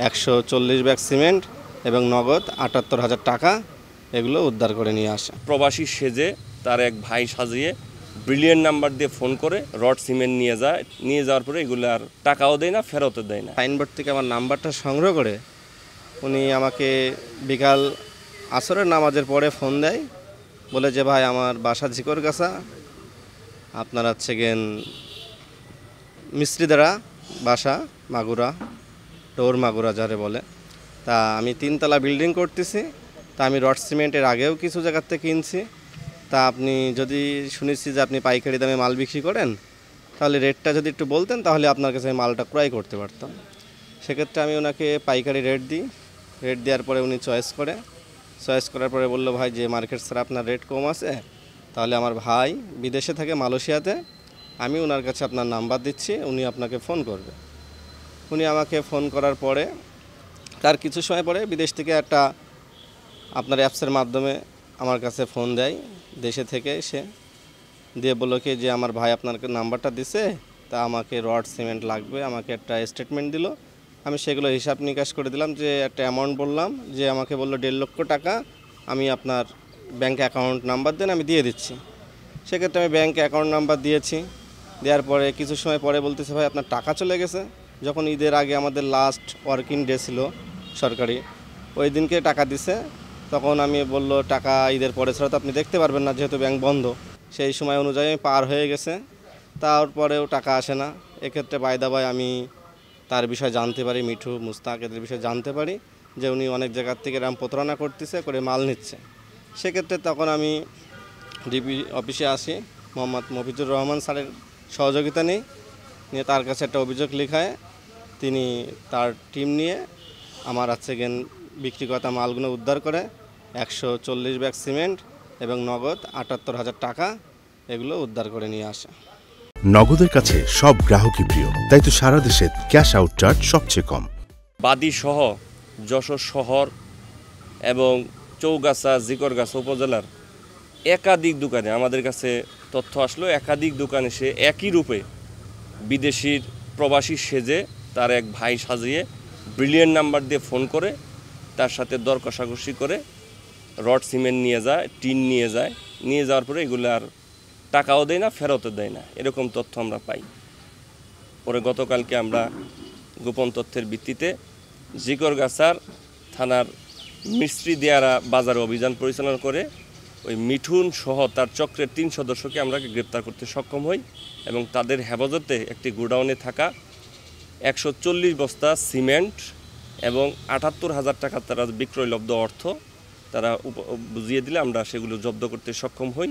140 bag cement এবং নগদ ৭৮,০০০ টাকা এগুলো উদ্ধার করে নিয়ে আসে। প্রবাসী সেজে তার এক ভাই সাজিয়ে ব্রিলিয়ান্ট নাম্বার দিয়ে ফোন করে রড সিমেন্ট নিয়ে যাওয়ার পরে এগুলো আর টাকাও দেয় না, ফেরতও দেয় না। সাইনবোর্ড থেকে আমার নাম্বারটা সংগ্রহ করে উনি আমাকে বিকাল আসরের নামাজের পরে ফোন দেয়, বলে যে ভাই আমার বাসা ঝিকরগাছা, আপনার হচ্ছে গেন মিস্ত্রিদারা বাসা মাগুরা, টোর মাগুরা যারে বলে, তা আমি 3তলা বিল্ডিং করতেছি, তা আমি রড সিমেন্টের আগেও কিছু জায়গার থেকে কিনছি, তা আপনি যদি শুনেছি যে আপনি পাইকারি দামে মাল বিক্রি করেন, তাহলে রেটটা যদি একটু বলতেন তাহলে আপনার কাছে আমি মালটা ক্রয় করতে পারতাম। সেক্ষেত্রে আমি ওনাকে পাইকারি রেট দিই। রেট দেওয়ার পরে উনি চয়েস করার পরে বললো ভাই যে মার্কেট ছাড়া আপনার রেট কম আছে, তাহলে আমার ভাই বিদেশে থাকে মালয়েশিয়াতে, আমি ওনার কাছে আপনার নাম্বার দিচ্ছি, উনি আপনাকে ফোন করবে। উনি আমাকে ফোন করার পরে তার কিছু সময় পরে বিদেশ থেকে একটা আপনার অ্যাপসের মাধ্যমে আমার কাছে ফোন দেয়, দেশে থেকে এসে দিয়ে বললো কি যে আমার ভাই আপনার নাম্বারটা দিছে, তা আমাকে রড সিমেন্ট লাগবে, আমাকে একটা স্টেটমেন্ট দিল। আমি সেগুলো হিসাব নিকাশ করে দিলাম, যে একটা অ্যামাউন্ট বললাম, যে আমাকে বললো 1.5 লক্ষ টাকা, আমি আপনার ব্যাঙ্ক অ্যাকাউন্ট নাম্বার দেন, আমি দিয়ে দিচ্ছি। সেক্ষেত্রে আমি ব্যাঙ্ক অ্যাকাউন্ট নাম্বার দিয়েছি। দেওয়ার পরে কিছু সময় পরে বলতেছে ভাই আপনার টাকা চলে গেছে। যখন ঈদের আগে আমাদের লাস্ট ওয়ার্কিং ডে ছিল সরকারি, ওই দিনকে টাকা দিছে। তখন আমি বললো টাকা ঈদের পরে ছাড়া তো আপনি দেখতে পারবেন না, যেহেতু ব্যাংক বন্ধ। সেই সময় অনুযায়ী পার হয়ে গেছে, তারপরেও টাকা আসে না। এক্ষেত্রে বাই আমি তার বিষয়ে জানতে পারি, মিঠু মুস্তাক এদের বিষয়ে জানতে পারি যে উনি অনেক জায়গার থেকে এরকম প্রতারণা করতেছে, করে মাল নিচ্ছে। সেক্ষেত্রে তখন আমি ডিবি অফিসে আসি, মোহাম্মদ মফিজুর রহমান স্যারের সহযোগিতা নিয়ে তার কাছে একটা অভিযোগ লেখায় তিনি তার টিম নিয়ে আমার বিক্রিকর্তা মালগুলো উদ্ধার করে 140 ব্যাগ সিমেন্ট এবং নগদ ৭৮,০০০ টাকা এগুলো উদ্ধার করে নিয়ে আসে। নগদের কাছে সব গ্রাহকই প্রিয়, তাই তো সারা দেশে ক্যাশ আউট চার্জ সবচেয়ে কম। বাদী সহ যশোর শহর এবং চৌগাছা জিকরগাছা উপজেলার একাধিক দোকানে আমাদের কাছে তথ্য আসলো, একাধিক দোকানে সে একই রূপে বিদেশির প্রবাসী সেজে তার এক ভাই সাজিয়ে ব্রিলিয়ান্ট নাম্বার দিয়ে ফোন করে তার সাথে দর কষাকষি করে রড সিমেন্ট নিয়ে যায়, টিন নিয়ে যাওয়ার পরে এগুলো আর টাকাও দেয় না, ফেরতও দেয় না, এরকম তথ্য আমরা পাই। পরে গতকালকে আমরা গোপন তথ্যের ভিত্তিতে জিকরগাছার থানার মিস্ত্রি দিয়ারা বাজারে অভিযান পরিচালনা করে ওই মিঠুন সহ তার চক্রের 3 সদস্যকে আমরা গ্রেপ্তার করতে সক্ষম হই এবং তাদের হেফাজতে একটি গোডাউনে থাকা 140 বস্তা সিমেন্ট এবং ৭৮,০০০ টাকা তারা বিক্রয়লব্ধ অর্থ তারা বুঝিয়ে দিলে আমরা সেগুলো জব্দ করতে সক্ষম হই।